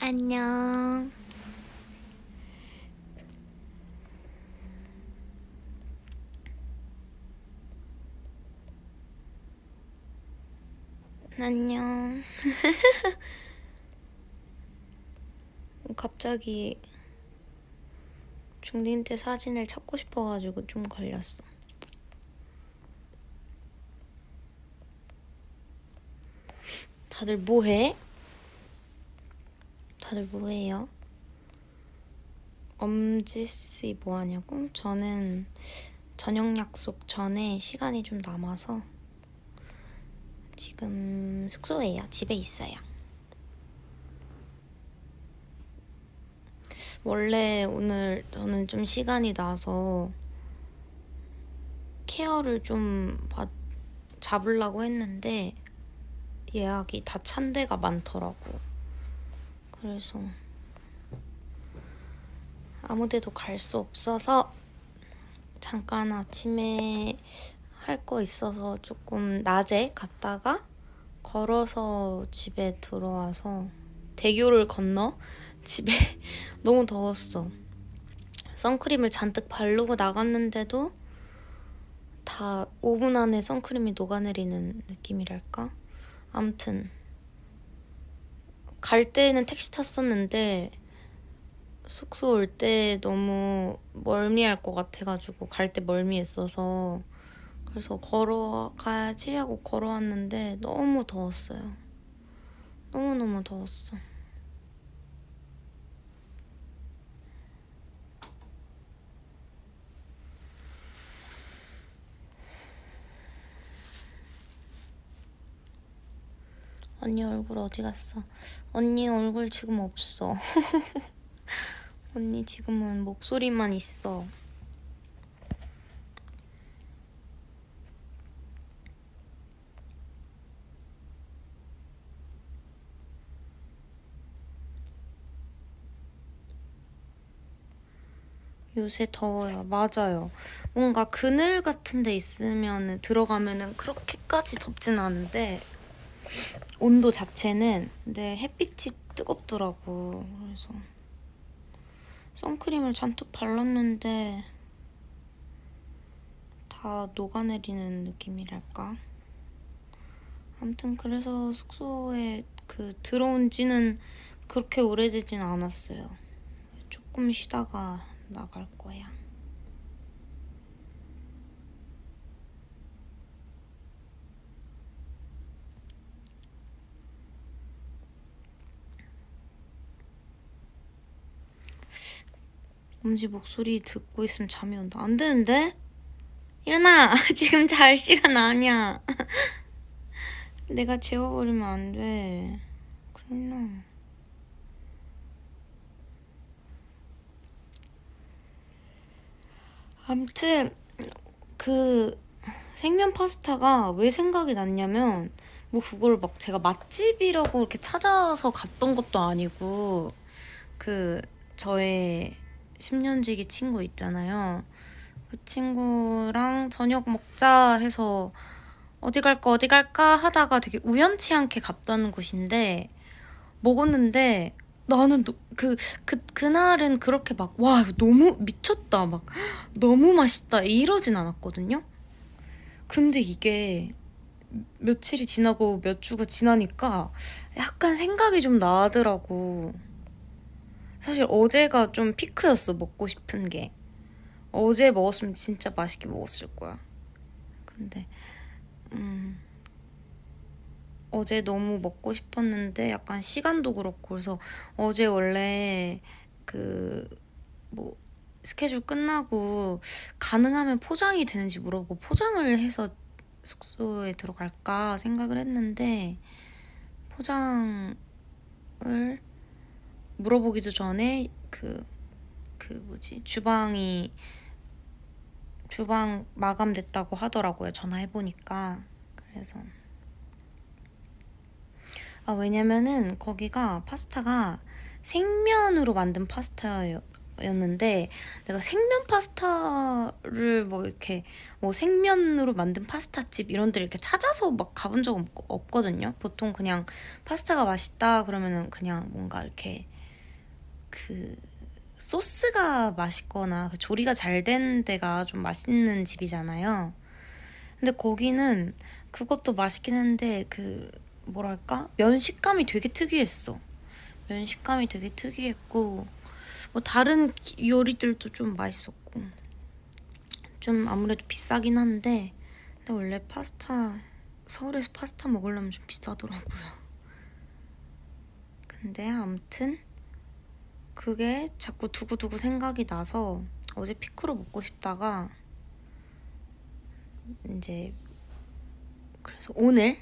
안녕. 안녕. 갑자기 중딩 때 사진을 찾고 싶어가지고 좀 걸렸어. 다들 뭐해? 다들 뭐해요? 엄지씨 뭐하냐고? 저는 저녁 약속 전에 시간이 좀 남아서 지금 숙소에요. 집에 있어요. 원래 오늘 저는 좀 시간이 나서 케어를 좀 잡으려고 했는데 예약이 다 찬 데가 많더라고. 그래서 아무 데도 갈 수 없어서 잠깐 아침에 할 거 있어서 조금 낮에 갔다가 걸어서 집에 들어와서 대교를 건너 집에 너무 더웠어. 선크림을 잔뜩 바르고 나갔는데도 다 5분 안에 선크림이 녹아내리는 느낌이랄까? 아무튼 갈 때는 택시 탔었는데 숙소 올 때 너무 멀미할 것 같아가지고 갈 때 멀미했어서 그래서 걸어가야지 하고 걸어왔는데 너무 더웠어요. 너무너무 더웠어. 언니 얼굴 어디 갔어? 언니 얼굴 지금 없어. 언니 지금은 목소리만 있어. 요새 더워요. 맞아요. 뭔가 그늘 같은 데 있으면 들어가면은 그렇게까지 덥진 않은데 온도 자체는 근데 햇빛이 뜨겁더라고. 그래서 선크림을 잔뜩 발랐는데 다 녹아내리는 느낌이랄까? 아무튼 그래서 숙소에 들어온 지는 그렇게 오래되진 않았어요. 조금 쉬다가 나갈 거야. 엄지 목소리 듣고 있으면 잠이 온다. 안 되는데? 일어나! 지금 잘 시간 아니야. 내가 재워버리면 안 돼. 큰일 나. 아무튼 생면 파스타가 왜 생각이 났냐면 뭐 그걸 막 제가 맛집이라고 이렇게 찾아서 갔던 것도 아니고 저의 10년지기 친구 있잖아요. 그 친구랑 저녁 먹자 해서 어디 갈까 하다가 되게 우연치 않게 갔던 곳인데 먹었는데 나는 그날은 그렇게 막, 와, 이거 너무 미쳤다. 막, 너무 맛있다. 이러진 않았거든요? 근데 이게 며칠이 지나고 몇 주가 지나니까 약간 생각이 좀 나더라고. 사실 어제가 좀 피크였어, 먹고 싶은 게. 어제 먹었으면 진짜 맛있게 먹었을 거야. 근데, 어제 너무 먹고 싶었는데 약간 시간도 그렇고 그래서 어제 원래 그 뭐 스케줄 끝나고 가능하면 포장이 되는지 물어보고 포장을 해서 숙소에 들어갈까 생각을 했는데 포장을 물어보기도 전에 주방 마감됐다고 하더라고요. 전화해보니까. 그래서 왜냐면은 거기가 파스타가 생면으로 만든 파스타예요. 였는데 내가 생면 파스타를 뭐 이렇게 뭐 생면으로 만든 파스타집 이런 데를 이렇게 찾아서 막 가본 적은 없거든요. 보통 그냥 파스타가 맛있다 그러면은 그냥 뭔가 이렇게 그 소스가 맛있거나 그 조리가 잘 된 데가 좀 맛있는 집이잖아요. 근데 거기는 그것도 맛있긴 한데 그 뭐랄까? 면 식감이 되게 특이했어. 면 식감이 되게 특이했고 뭐 다른 요리들도 좀 맛있었고 좀 아무래도 비싸긴 한데 근데 원래 파스타 서울에서 파스타 먹으려면 좀 비싸더라고요. 근데 아무튼 그게 자꾸 두고두고 생각이 나서 어제 피크로 먹고 싶다가 이제 그래서 오늘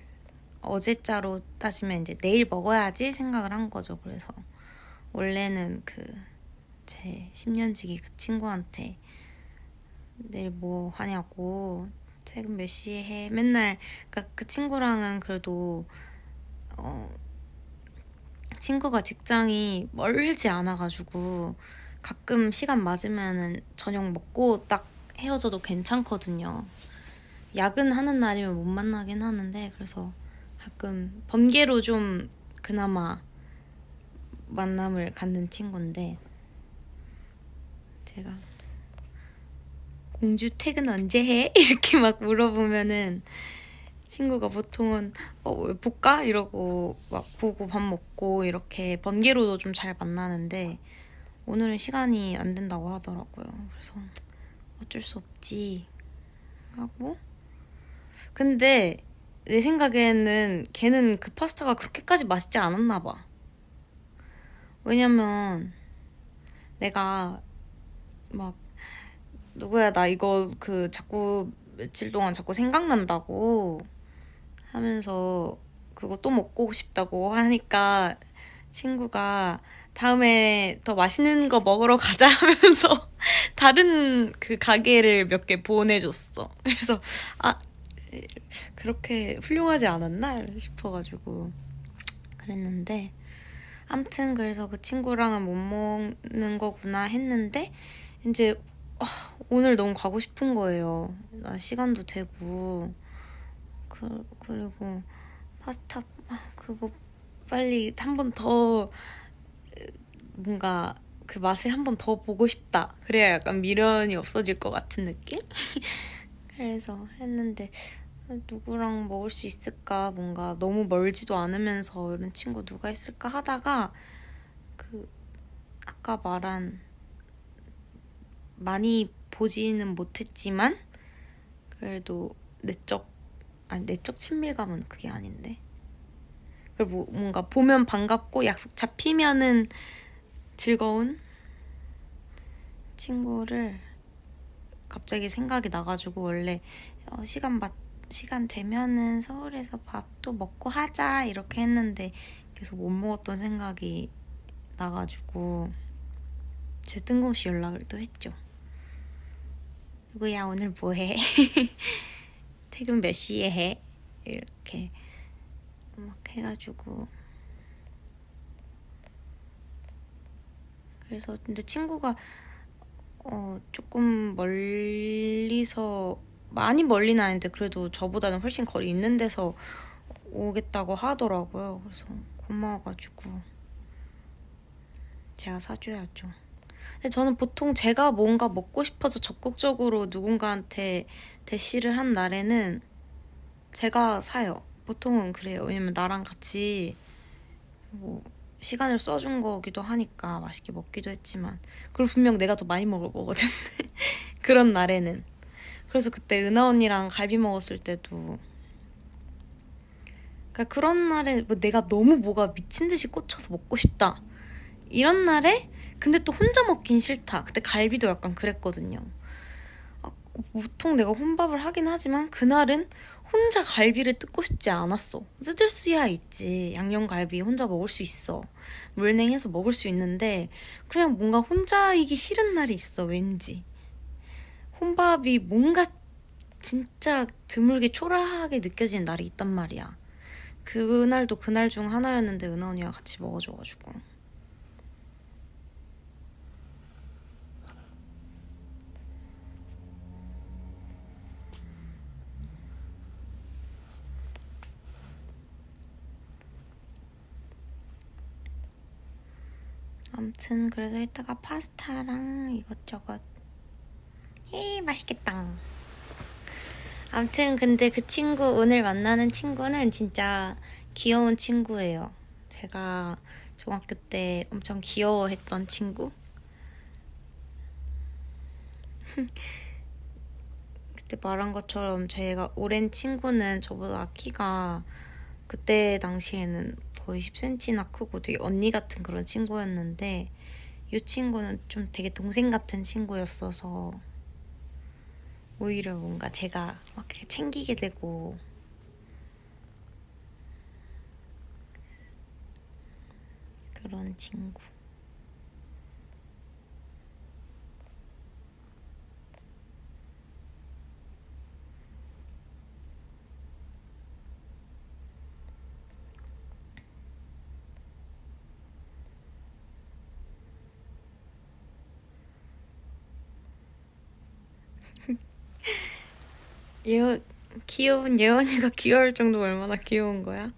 어제자로 따지면 이제 내일 먹어야지 생각을 한 거죠. 그래서 원래는 그 제 10년지기 그 친구한테 내일 뭐 하냐고 퇴근 몇 시에 해 맨날 그러니까 그 친구랑은 그래도 친구가 직장이 멀지 않아가지고 가끔 시간 맞으면은 저녁 먹고 딱 헤어져도 괜찮거든요. 야근하는 날이면 못 만나긴 하는데 그래서 가끔 번개로 좀 그나마 만남을 갖는 친구인데 제가 공주 퇴근 언제 해? 이렇게 막 물어보면은 친구가 보통은 왜 볼까? 이러고 막 보고 밥 먹고 이렇게 번개로도 좀 잘 만나는데 오늘은 시간이 안 된다고 하더라고요. 그래서 어쩔 수 없지 하고 근데 내 생각에는 걔는 그 파스타가 그렇게까지 맛있지 않았나 봐. 왜냐면 내가 막 누구야 나 이거 그 자꾸 며칠 동안 자꾸 생각난다고 하면서 그거 또 먹고 싶다고 하니까 친구가 다음에 더 맛있는 거 먹으러 가자 하면서 다른 그 가게를 몇 개 보내줬어. 그래서 아 그렇게 훌륭하지 않았나 싶어가지고 그랬는데 암튼 그래서 그 친구랑은 못 먹는 거구나 했는데 이제 오늘 너무 가고 싶은 거예요. 나 시간도 되고 그리고 파스타 그거 빨리 한 번 더 뭔가 그 맛을 한 번 더 보고 싶다. 그래야 약간 미련이 없어질 것 같은 느낌? 그래서 했는데 누구랑 먹을 수 있을까? 뭔가 너무 멀지도 않으면서 이런 친구 누가 있을까 하다가 그 아까 말한 많이 보지는 못했지만 그래도 내적 친밀감은 그게 아닌데 그리고 뭔가 보면 반갑고 약속 잡히면은 즐거운 친구를 갑자기 생각이 나가지고 원래 시간 되면은 서울에서 밥도 먹고 하자 이렇게 했는데 계속 못 먹었던 생각이 나가지고 제 뜬금없이 연락을 또 했죠. 누구야 오늘 뭐해? 퇴근 몇 시에 해? 이렇게 막 해가지고 그래서 근데 친구가 조금 멀리서 많이 멀리는 아닌데 그래도 저보다는 훨씬 거리 있는 데서 오겠다고 하더라고요. 그래서 고마워가지고 제가 사줘야죠. 근데 저는 보통 제가 뭔가 먹고 싶어서 적극적으로 누군가한테 대시를 한 날에는 제가 사요. 보통은 그래요. 왜냐면 나랑 같이 뭐 시간을 써준 거기도 하니까 맛있게 먹기도 했지만 그리고 분명 내가 더 많이 먹을 거거든. 그런 날에는. 그래서 그때 은하 언니랑 갈비 먹었을 때도 그러니까 그런 날에 뭐 내가 너무 뭐가 미친 듯이 꽂혀서 먹고 싶다. 이런 날에 근데 또 혼자 먹긴 싫다. 그때 갈비도 약간 그랬거든요. 보통 내가 혼밥을 하긴 하지만 그날은 혼자 갈비를 뜯고 싶지 않았어. 뜯을 수야 있지. 양념갈비 혼자 먹을 수 있어. 물냉해서 먹을 수 있는데 그냥 뭔가 혼자이기 싫은 날이 있어. 왠지. 혼밥이 뭔가 진짜 드물게 초라하게 느껴지는 날이 있단 말이야. 그날도 그날 중 하나였는데 은하 언니가 같이 먹어줘가지고 아무튼 그래서 이따가 파스타랑 이것저것 맛있겠다. 아무튼 근데 그 친구, 오늘 만나는 친구는 진짜 귀여운 친구예요. 제가 중학교 때 엄청 귀여워했던 친구? 그때 말한 것처럼 제가 오랜 친구는 저보다 키가 그때 당시에는 거의 10cm나 크고 되게 언니 같은 그런 친구였는데, 이 친구는 좀 되게 동생 같은 친구였어서 오히려 뭔가 제가 막 이렇게 챙기게 되고, 그런 친구. 예, 귀여운 예언이가 귀여울 정도로 얼마나 귀여운 거야?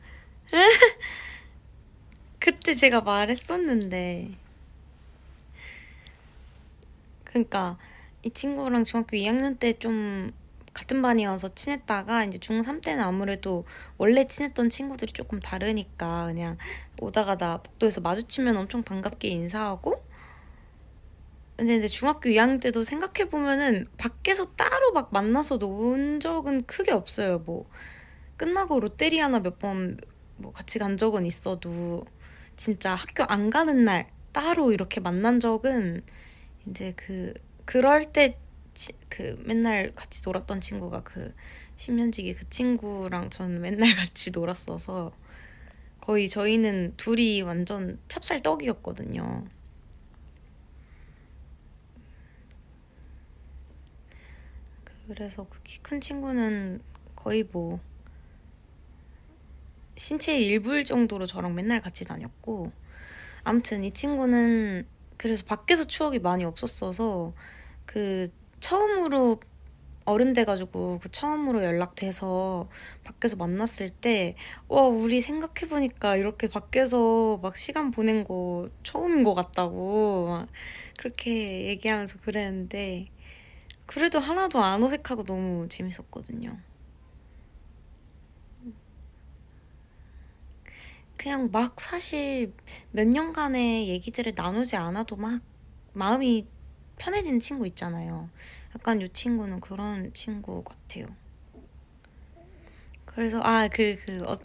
그때 제가 말했었는데, 그러니까 이 친구랑 중학교 2학년 때 좀 같은 반이어서 친했다가 이제 중3 때는 아무래도 원래 친했던 친구들이 조금 다르니까 그냥 오다 가다 복도에서 마주치면 엄청 반갑게 인사하고, 근데 중학교 2학년 때도 생각해보면은 밖에서 따로 막 만나서 논 적은 크게 없어요. 뭐 끝나고 롯데리아나 몇 번 뭐 같이 간 적은 있어도 진짜 학교 안 가는 날 따로 이렇게 만난 적은 이제 그럴 때 그 맨날 같이 놀았던 친구가 그 신면지기 그 친구랑 저는 맨날 같이 놀았어서 거의 저희는 둘이 완전 찹쌀떡이었거든요. 그래서 그 키 큰 친구는 거의 뭐 신체의 일부일 정도로 저랑 맨날 같이 다녔고, 아무튼 이 친구는 그래서 밖에서 추억이 많이 없었어서 그 처음으로 어른 돼가지고 그 처음으로 연락돼서 밖에서 만났을 때, 와, 우리 생각해보니까 이렇게 밖에서 막 시간 보낸 거 처음인 것 같다고 막 그렇게 얘기하면서 그랬는데, 그래도 하나도 안 어색하고 너무 재밌었거든요. 그냥 막 사실 몇 년간의 얘기들을 나누지 않아도 막 마음이 편해지는 친구 있잖아요. 약간 이 친구는 그런 친구 같아요. 그래서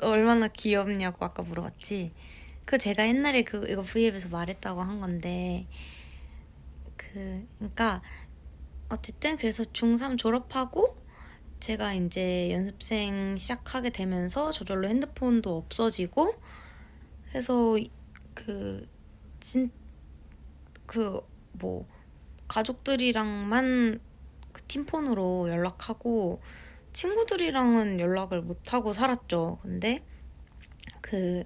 얼마나 귀엽냐고 아까 물어봤지. 그 제가 옛날에 이거 V앱에서 말했다고 한 건데, 그러니까 어쨌든 그래서 중3 졸업하고 제가 이제 연습생 시작하게 되면서 저절로 핸드폰도 없어지고 해서 그 진 그 뭐 가족들이랑만 그 팀폰으로 연락하고 친구들이랑은 연락을 못하고 살았죠. 근데 그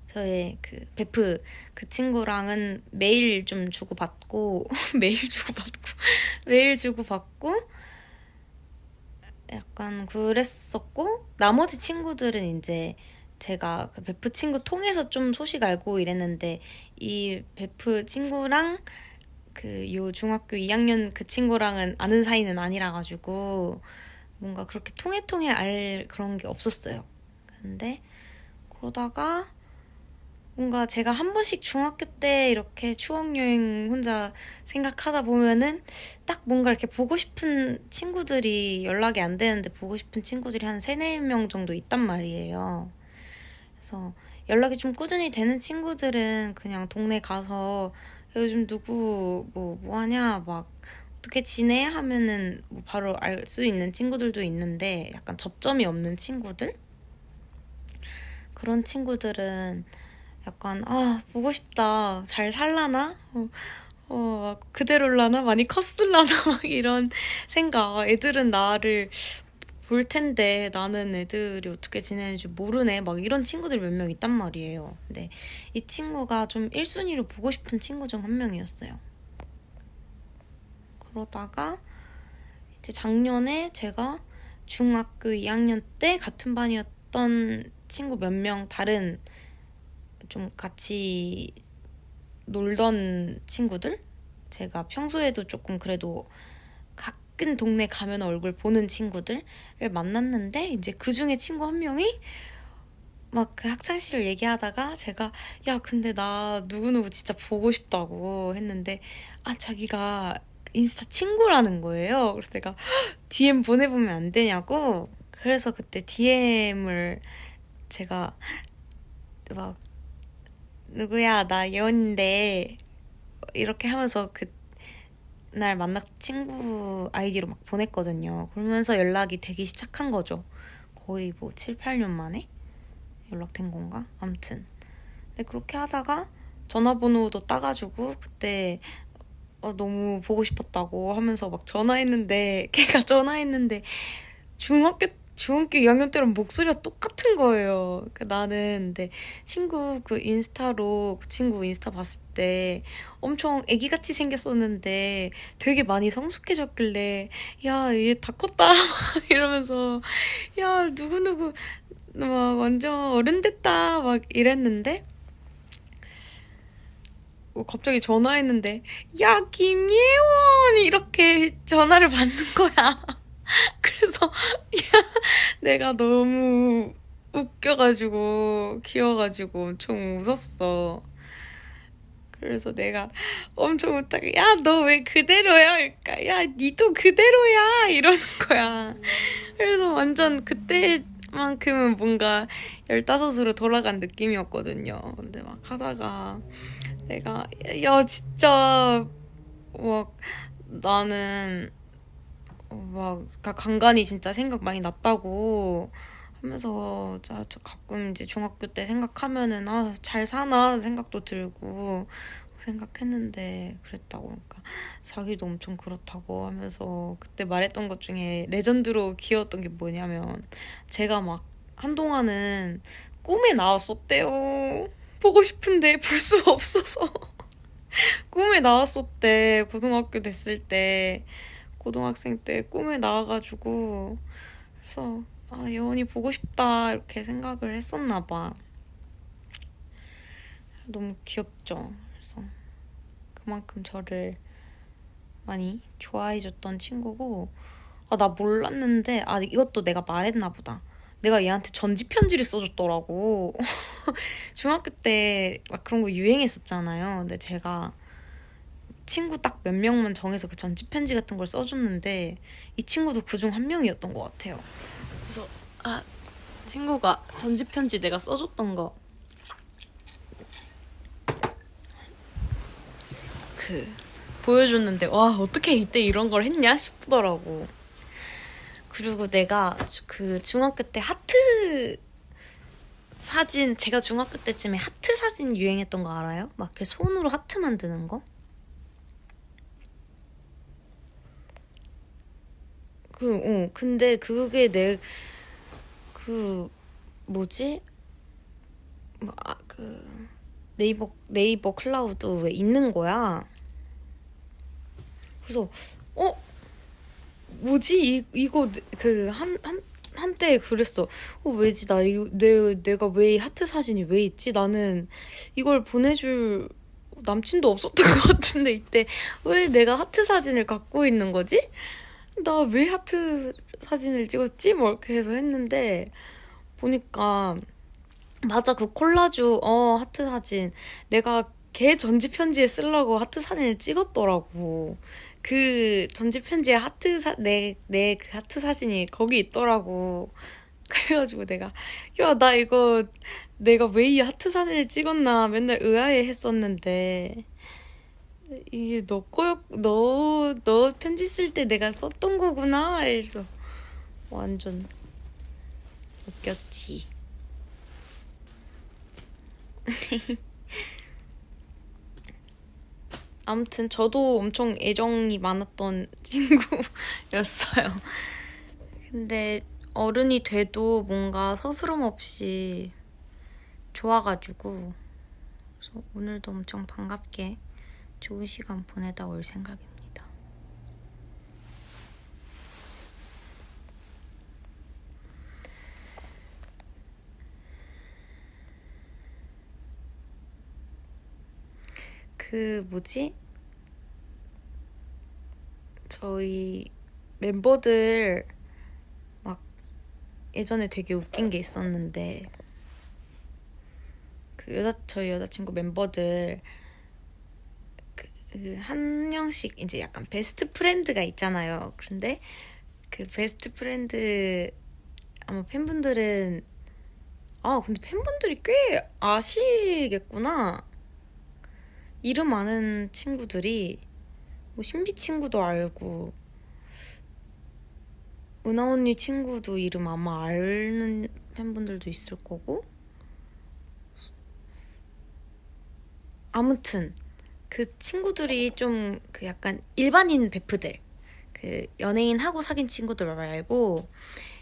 저의 그 베프 그 친구랑은 메일 좀 주고받고 메일 주고받고 메일 주고받고 약간 그랬었고, 나머지 친구들은 이제 제가 그 베프 친구 통해서 좀 소식 알고 이랬는데, 이 베프 친구랑 그 요 중학교 2학년 그 친구랑은 아는 사이는 아니라 가지고 뭔가 그렇게 통해 알 그런 게 없었어요. 근데 그러다가 뭔가 제가 한 번씩 중학교 때 이렇게 추억 여행 혼자 생각하다 보면은 딱 뭔가 이렇게 보고 싶은 친구들이 연락이 안 되는데 보고 싶은 친구들이 한 세네 명 정도 있단 말이에요. 그래서 연락이 좀 꾸준히 되는 친구들은 그냥 동네 가서 요즘 누구 뭐 하냐 막 어떻게 지내 하면은 뭐 바로 알 수 있는 친구들도 있는데, 약간 접점이 없는 친구들, 그런 친구들은 약간 보고 싶다, 잘 살라나, 그대로라나, 많이 컸을라나 막 이런 생각. 애들은 나를 볼 텐데 나는 애들이 어떻게 지내는지 모르네, 막 이런 친구들 몇 명 있단 말이에요. 근데 이 친구가 좀 1순위로 보고 싶은 친구 중 한 명이었어요. 그러다가 이제 작년에 제가 중학교 2학년 때 같은 반이었던 친구 몇 명, 다른 좀 같이 놀던 친구들? 제가 평소에도 조금 그래도 가끔 동네 가면 얼굴 보는 친구들을 만났는데 이제 그 중에 친구 한 명이 막 그 학창 시절 얘기하다가 제가 야 근데 나 누구누구 진짜 보고 싶다고 했는데 자기가 인스타 친구라는 거예요. 그래서 내가 DM 보내보면 안 되냐고. 그래서 그때 DM을 제가 막 누구야 나 예원인데 이렇게 하면서 그날 만난 친구 아이디로 막 보냈거든요. 그러면서 연락이 되기 시작한 거죠. 거의 뭐 7, 8년 만에 연락된 건가? 아무튼 근데 그렇게 하다가 전화번호도 따가지고 그때 너무 보고 싶었다고 하면서 막 전화했는데 걔가 전화했는데 중학교 2학년 때랑 목소리가 똑같은 거예요. 나는 근데 친구 그 인스타로 그 친구 인스타 봤을 때 엄청 애기같이 생겼었는데 되게 많이 성숙해졌길래 야, 얘 다 컸다 이러면서 야, 누구누구 막 완전 어른 됐다 막 이랬는데 갑자기 전화했는데 야, 김예원 이렇게 전화를 받는 거야. 그래서 내가 너무 웃겨가지고 귀여워가지고 엄청 웃었어. 그래서 내가 엄청 웃다가 야 너 왜 그대로야? 그러니까 야 니도 그대로야 이러는 거야. 그래서 완전 그때만큼은 뭔가 15으로 돌아간 느낌이었거든요. 근데 막 하다가 내가 야 진짜 막 나는 막 간간히 진짜 생각 많이 났다고 하면서 저 가끔 이제 중학교 때 생각하면은 잘 사나 생각도 들고 생각했는데 그랬다고. 그러니까 자기도 엄청 그렇다고 하면서 그때 말했던 것 중에 레전드로 귀여웠던 게 뭐냐면 제가 막 한동안은 꿈에 나왔었대요. 보고 싶은데 볼 수가 없어서 꿈에 나왔었대. 고등학교 됐을 때 고등학생 때 꿈에 나와가지고 그래서 예원이 보고 싶다 이렇게 생각을 했었나 봐. 너무 귀엽죠. 그래서 그만큼 저를 많이 좋아해줬던 친구고 나 몰랐는데 이것도 내가 말했나 보다. 내가 얘한테 전지 편지를 써줬더라고. 중학교 때 막 그런 거 유행했었잖아요. 근데 제가 친구 딱 몇 명만 정해서 그 전지 편지 같은 걸 써줬는데 이 친구도 그중 한 명이었던 것 같아요. 그래서 친구가 전지 편지 내가 써줬던 거 보여줬는데 와 어떻게 이때 이런 걸 했냐 싶더라고. 그리고 내가 그 중학교 때 하트 사진 제가 중학교 때쯤에 하트 사진 유행했던 거 알아요? 막 이렇게 손으로 하트 만드는 거? 근데 그게 뭐지? 네이버 클라우드에 있는 거야. 그래서 뭐지? 이거 한때 그랬어. 왜지? 내가 왜 하트 사진이 왜 있지? 나는 이걸 보내줄 남친도 없었던 것 같은데 이때 왜 내가 하트 사진을 갖고 있는 거지? 나 왜 하트 사진을 찍었지? 뭐 이렇게 해서 했는데 보니까 맞아 그 콜라주 하트 사진 내가 걔 전지 편지에 쓰려고 하트 사진을 찍었더라고. 그 전지 편지에 내 그 하트 사진이 거기 있더라고. 그래가지고 내가 야 나 이거 내가 왜 이 하트 사진을 찍었나 맨날 의아해 했었는데 이게 너 편지 쓸 때 내가 썼던 거구나 이래서 완전 웃겼지. 아무튼 저도 엄청 애정이 많았던 친구였어요. 근데 어른이 돼도 뭔가 서스럼 없이 좋아가지고 그래서 오늘도 엄청 반갑게 좋은 시간 보내다 올 생각입니다. 그 뭐지? 저희 멤버들 막 예전에 되게 웃긴 게 있었는데 저희 여자친구 멤버들 한 명씩 이제 약간 베스트 프렌드가 있잖아요. 그런데 그 베스트 프렌드 아마 팬분들은 근데 팬분들이 꽤 아시겠구나. 이름 아는 친구들이 뭐 신비 친구도 알고 은하 언니 친구도 이름 아마 아는 팬분들도 있을 거고 아무튼 그 친구들이 좀 그 약간 일반인 베프들 그 연예인하고 사귄 친구들 말고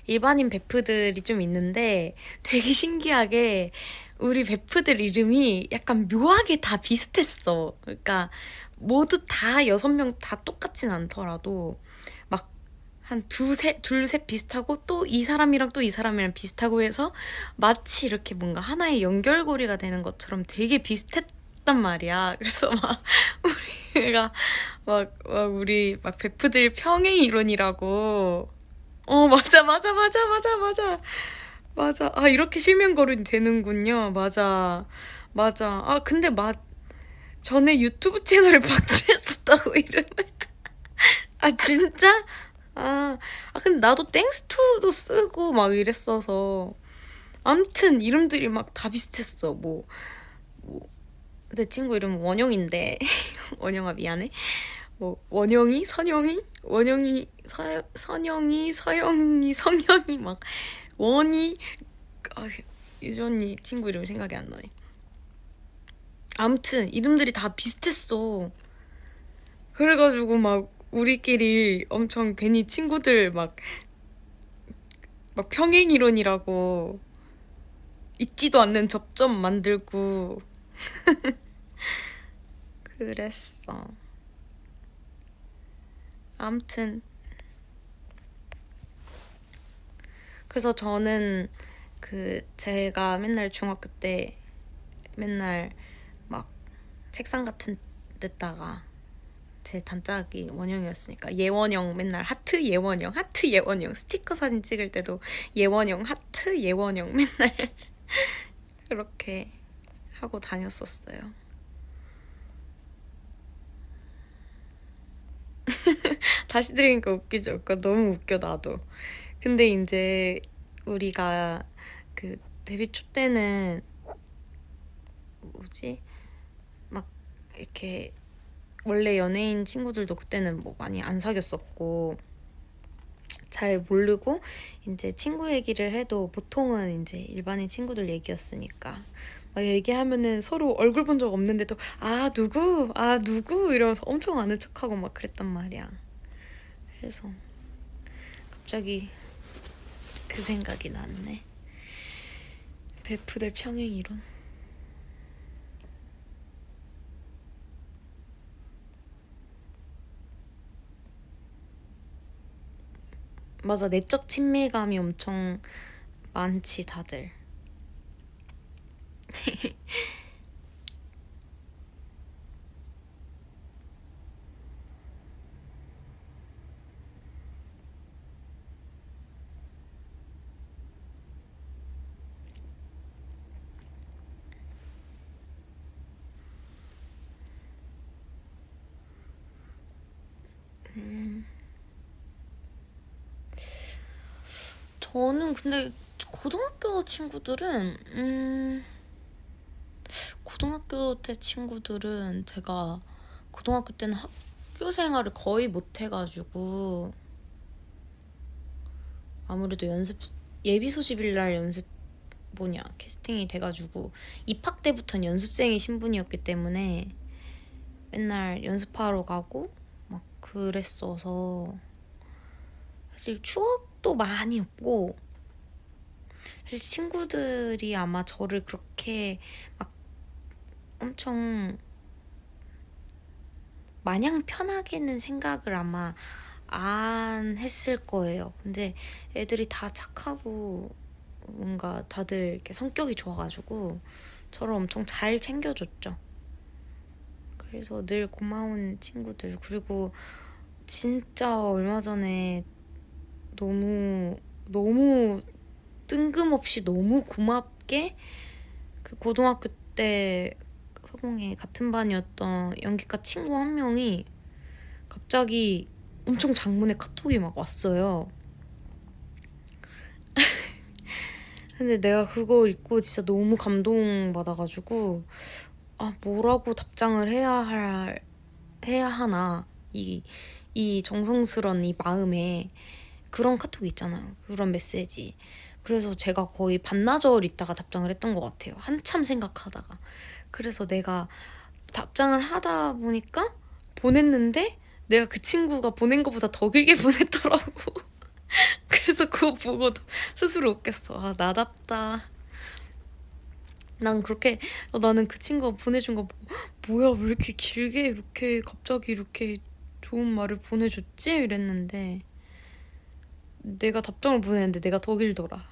일반인 베프들이 좀 있는데 되게 신기하게 우리 베프들 이름이 약간 묘하게 다 비슷했어. 그러니까 모두 다 6명 다 똑같진 않더라도 막 한 둘 셋 비슷하고 또 이 사람이랑 또 이 사람이랑 비슷하고 해서 마치 이렇게 뭔가 하나의 연결고리가 되는 것처럼 되게 비슷했단 말이야. 그래서 막 우리가 막 우리 막 베프들 평행 이론이라고 맞아, 맞아, 맞아, 맞아, 맞아. 맞아. 아, 이렇게 실명거론이 되는군요. 맞아. 맞아. 근데 전에 유튜브 채널을 박제했었다고, 이름을. 진짜? 근데 나도 땡스투도 쓰고 막 이랬어서. 암튼, 이름들이 막 다 비슷했어. 뭐, 내 친구 이름은 원영인데. 원영아, 미안해. 뭐, 원영이, 선영이, 원영이, 선영이, 서영이, 성현이, 막, 원이, 유전이 친구 이름이 생각이 안 나네. 아무튼 이름들이 다 비슷했어. 그래가지고 막 우리끼리 엄청 괜히 친구들 막 평행 이론이라고 있지도 않는 접점 만들고 그랬어. 아무튼 그래서 저는 제가 맨날 중학교 때 맨날 막 책상 같은 데다가 제 단짝이 원영이었으니까 예원영 맨날 하트 예원영 하트 예원영 스티커 사진 찍을 때도 예원영 하트 예원영 맨날 그렇게 하고 다녔었어요. 다시 들으니까 웃기죠? 그러니까 너무 웃겨 나도. 근데 이제 우리가 데뷔 초 때는 뭐지? 막 이렇게 원래 연예인 친구들도 그때는 뭐 많이 안 사귀었었고 잘 모르고 이제 친구 얘기를 해도 보통은 이제 일반인 친구들 얘기였으니까 막 얘기하면은 서로 얼굴 본 적 없는데도 누구 이러면서 엄청 아는 척하고 막 그랬단 말이야. 그래서 갑자기 그 생각이 났네. 베프들 평행 이론. 맞아, 내적 친밀감이 엄청 많지 다들. 저는 근데 고등학교 친구들은 고등학교 때 친구들은 제가 고등학교 때는 학교 생활을 거의 못 해가지고 아무래도 예비 소집일 날 캐스팅이 돼가지고 입학 때부터는 연습생이 신분이었기 때문에 맨날 연습하러 가고 막 그랬어서 사실 추억도 많이 없고 사실 친구들이 아마 저를 그렇게 막 엄청 마냥 편하게는 생각을 아마 안 했을 거예요. 근데 애들이 다 착하고 뭔가 다들 이렇게 성격이 좋아가지고 저를 엄청 잘 챙겨줬죠. 그래서 늘 고마운 친구들. 그리고 진짜 얼마 전에 너무 너무 뜬금없이 너무 고맙게 그 고등학교 때 서공에 같은 반이었던 연기과 친구 한 명이 갑자기 엄청 장문의 카톡이 막 왔어요. 근데 내가 그거 읽고 진짜 너무 감동받아가지고 뭐라고 답장을 해야 하나 이 정성스런 이 마음에 그런 카톡이 있잖아요. 그런 메시지. 그래서 제가 거의 반나절 있다가 답장을 했던 것 같아요. 한참 생각하다가. 그래서 내가 답장을 하다 보니까 보냈는데 내가 그 친구가 보낸 것보다 더 길게 보냈더라고. 그래서 그거 보고 스스로 웃겼어. 나답다. 난 그렇게 나는 그 친구가 보내준 거 보고 뭐야 왜 이렇게 길게 이렇게 갑자기 이렇게 좋은 말을 보내줬지? 이랬는데 내가 답장을 보냈는데 내가 더 길더라.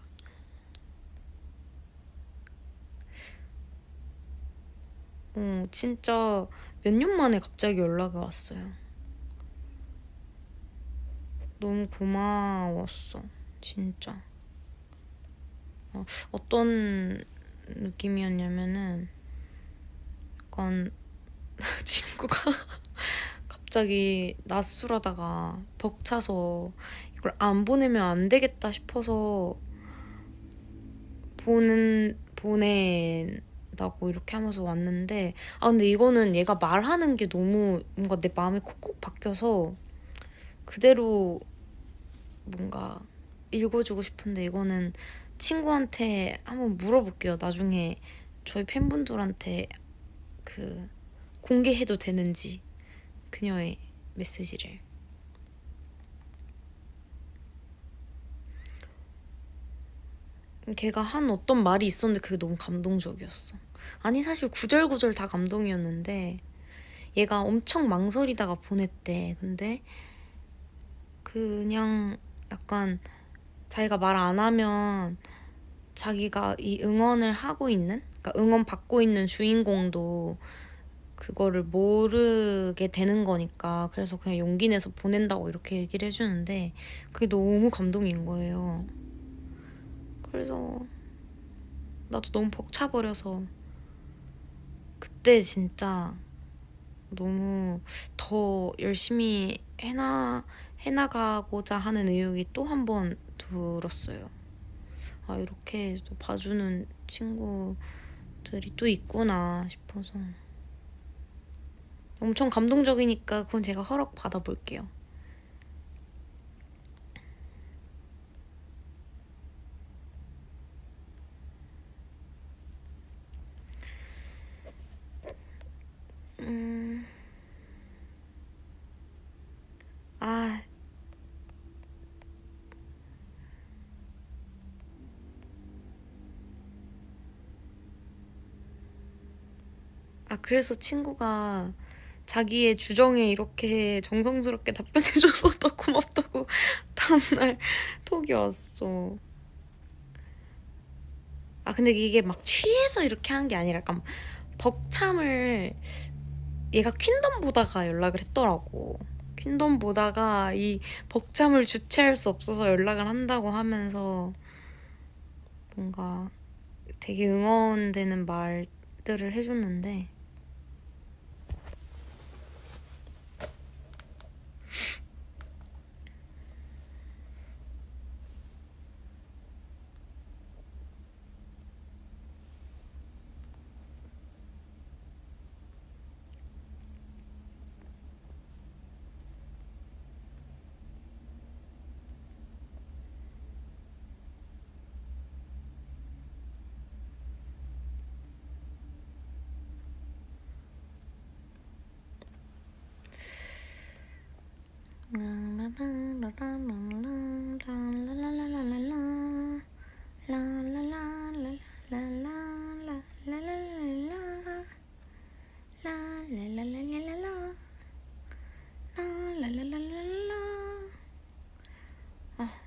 진짜 몇 년 만에 갑자기 연락이 왔어요. 너무 고마웠어. 진짜. 어떤 느낌이었냐면은 약간 친구가 갑자기 낮술하다가 벅차서 이걸 안 보내면 안 되겠다 싶어서 보낸다고 이렇게 하면서 왔는데 근데 이거는 얘가 말하는 게 너무 뭔가 내 마음에 콕콕 박혀서 그대로 뭔가 읽어주고 싶은데 이거는 친구한테 한번 물어볼게요. 나중에 저희 팬분들한테 그 공개해도 되는지 그녀의 메시지를. 걔가 한 어떤 말이 있었는데 그게 너무 감동적이었어. 아니 사실 구절구절 다 감동이었는데 얘가 엄청 망설이다가 보냈대. 근데 그냥 약간 자기가 말 안 하면 자기가 이 응원을 하고 있는, 그러니까 응원 받고 있는 주인공도 그거를 모르게 되는 거니까 그래서 그냥 용기 내서 보낸다고 이렇게 얘기를 해주는데 그게 너무 감동인 거예요. 그래서 나도 너무 벅차버려서 그때 진짜 너무 더 열심히 해나가고자 하는 의욕이 또 한 번 들었어요. 이렇게 또 봐주는 친구들이 또 있구나 싶어서 엄청 감동적이니까 그건 제가 허락 받아볼게요. 아, 그래서 친구가 자기의 주정에 이렇게 정성스럽게 답변해줘서 더 고맙다고 다음날 톡이 왔어. 근데 이게 막 취해서 이렇게 하는 게 아니라 약간 벅참을 얘가 퀸덤 보다가 연락을 했더라고. 퀸덤 보다가 이 벅참을 주체할 수 없어서 연락을 한다고 하면서 뭔가 되게 응원되는 말들을 해줬는데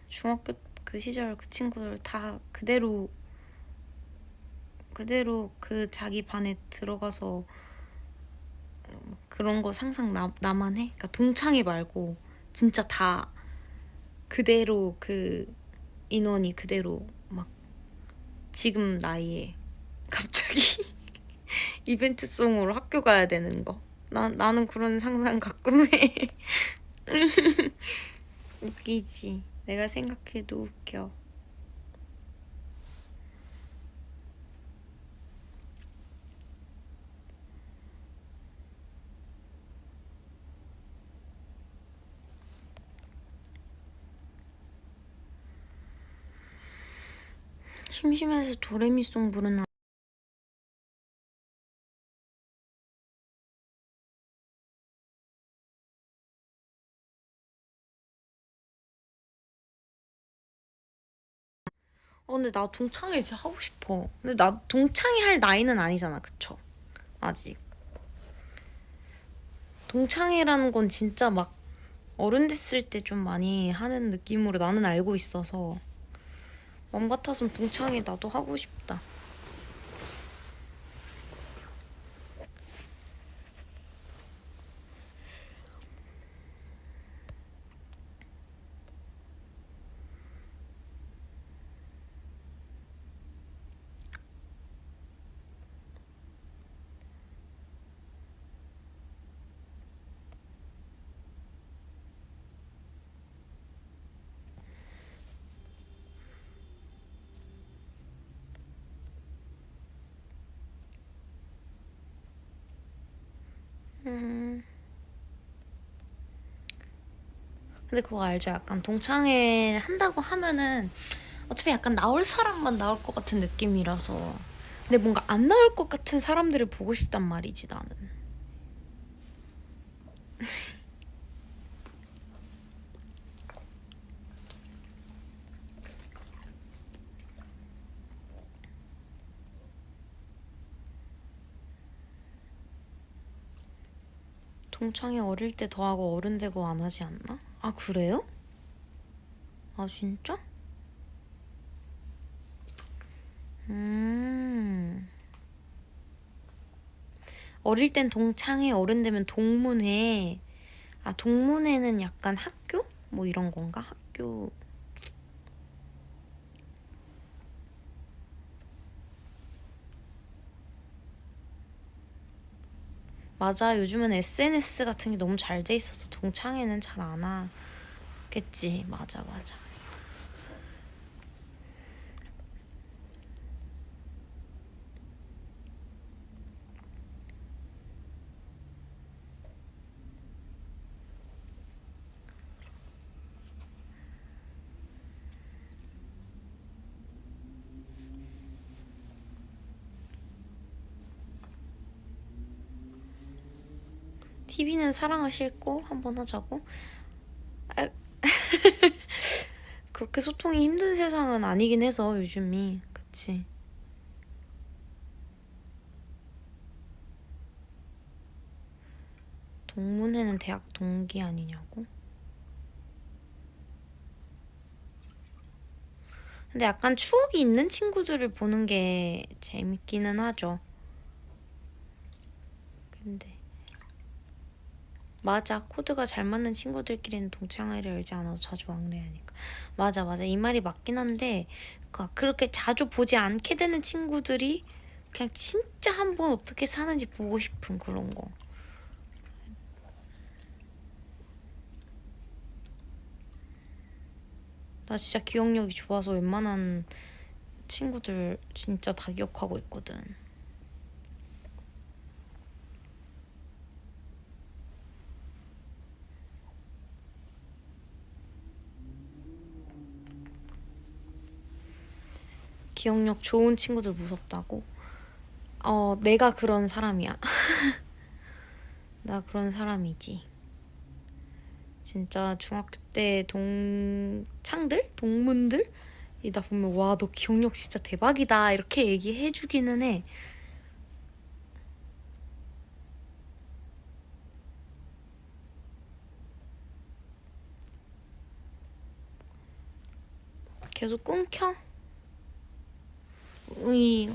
중학교 그 시절 그 친구들 다 그대로 그 자기 반에 들어가서 그런 거 상상 나만 해? 그러니까 동창회 말고 진짜 다 그대로 그 인원이 그대로 막 지금 나이에 갑자기 이벤트송으로 학교 가야 되는 거. 나는 그런 상상 가끔 해. 웃기지. 내가 생각해도 웃겨. 심심해서 도레미송 부르는. 근데 나 동창회 진짜 하고 싶어. 근데 나 동창회 할 나이는 아니잖아, 그쵸? 아직. 동창회라는 건 진짜 막 어른 됐을 때 좀 많이 하는 느낌으로 나는 알고 있어서 맘 같아선 동창회 나도 하고 싶다. 음. 근데 그거 알죠? 약간 동창회 한다고 하면은 어차피 약간 나올 사람만 나올 것 같은 느낌이라서. 근데 뭔가 안 나올 것 같은 사람들을 보고 싶단 말이지, 나는. 동창회 어릴 때 더 하고 어른 되고 안 하지 않나? 아, 그래요? 아, 진짜? 음. 어릴 땐 동창회, 어른 되면 동문회. 아, 동문회는 약간 학교? 뭐 이런 건가? 학교. 맞아, 요즘은 SNS 같은 게 너무 잘 돼 있어서 동창회는 잘 안 하겠지. 맞아, 맞아. TV는 사랑을 싣고 한번 하자고? 아, 그렇게 소통이 힘든 세상은 아니긴 해서 요즘이. 그치. 동문회는 대학 동기 아니냐고? 근데 약간 추억이 있는 친구들을 보는 게 재밌기는 하죠. 근데 맞아, 코드가 잘 맞는 친구들끼리는 동창회를 열지 않아도 자주 왕래하니까. 맞아, 맞아, 이 말이 맞긴 한데 그렇게 자주 보지 않게 되는 친구들이 그냥 진짜 한번 어떻게 사는지 보고 싶은 그런 거. 나 진짜 기억력이 좋아서 웬만한 친구들 진짜 다 기억하고 있거든. 기억력 좋은 친구들 무섭다고? 내가 그런 사람이야. 나 그런 사람이지. 진짜 중학교 때 동창들? 동문들? 이다 보면 와, 너 기억력 진짜 대박이다 이렇게 얘기해주기는 해. 계속 끊겨? 으이,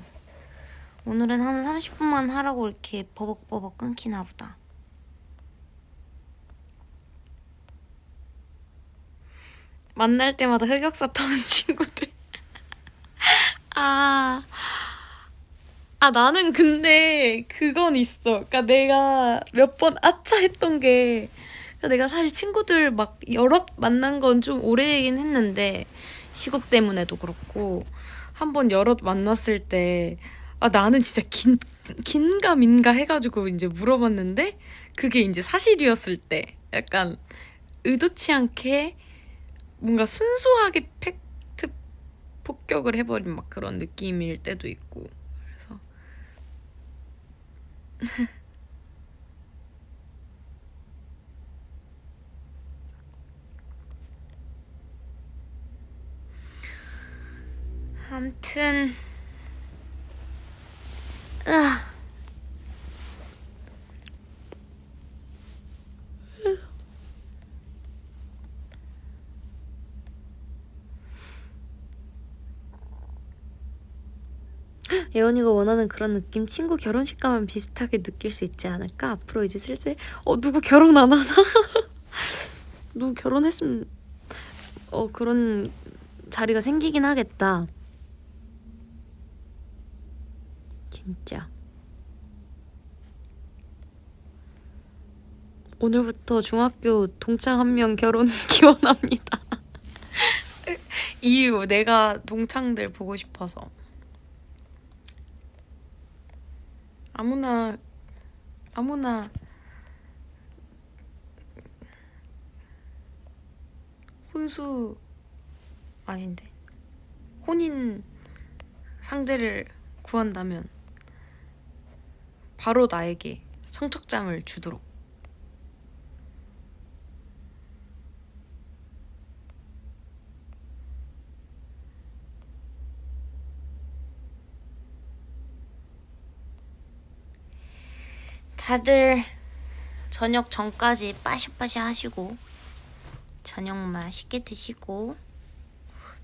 오늘은 한 30분만 하라고 이렇게 버벅버벅 끊기나 보다. 만날 때마다 흑역사 터는 친구들. 아, 나는 근데 그건 있어. 그러니까 내가 몇 번 아차 했던 게, 그러니까 내가 사실 친구들 막 여럿 만난 건 좀 오래이긴 했는데, 시국 때문에도 그렇고, 한 번 여럿 만났을 때, 나는 진짜 긴가 민가 해가지고 이제 물어봤는데, 그게 이제 사실이었을 때, 약간 의도치 않게 뭔가 순수하게 팩트 폭격을 해버린 막 그런 느낌일 때도 있고. 그래서 아무튼 으아. 예원이가 원하는 그런 느낌, 친구 결혼식 가면 비슷하게 느낄 수 있지 않을까? 앞으로 이제 슬슬 누구 결혼 안 하나? 누구 결혼했으면 그런 자리가 생기긴 하겠다. 진짜. 오늘부터 중학교 동창 한 명 결혼 기원합니다. 이유, 내가 동창들 보고 싶어서. 아무나 혼수 아닌데, 혼인 상대를 구한다면 바로 나에게 청첩장을 주도록. 다들 저녁 전까지 빠시빠시 하시고, 저녁 맛있게 드시고,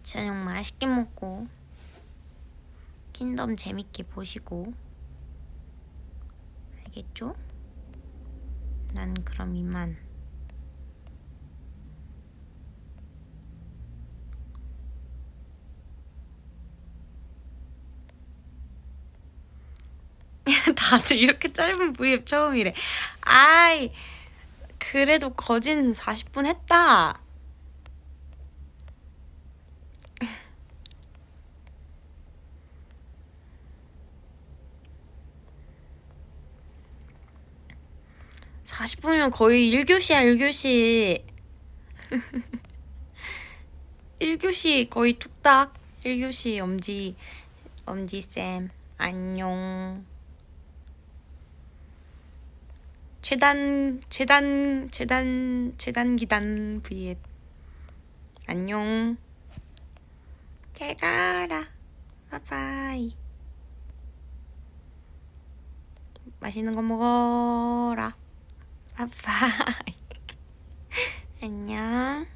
저녁 맛있게 먹고, 킹덤 재밌게 보시고. 알겠죠? 난 그럼 이만. 다들 이렇게 짧은 브이앱 처음이래. 아이, 그래도 거진 40분 했다. (40) 분이면 거의 1교시야 1교시. 1교시 거의 뚝딱. 1교시 엄지쌤 안녕. 최단 기단 브이앱 안녕. 잘 가라. 바이바이. 맛있는 거 먹어라. 바이바이. 안녕.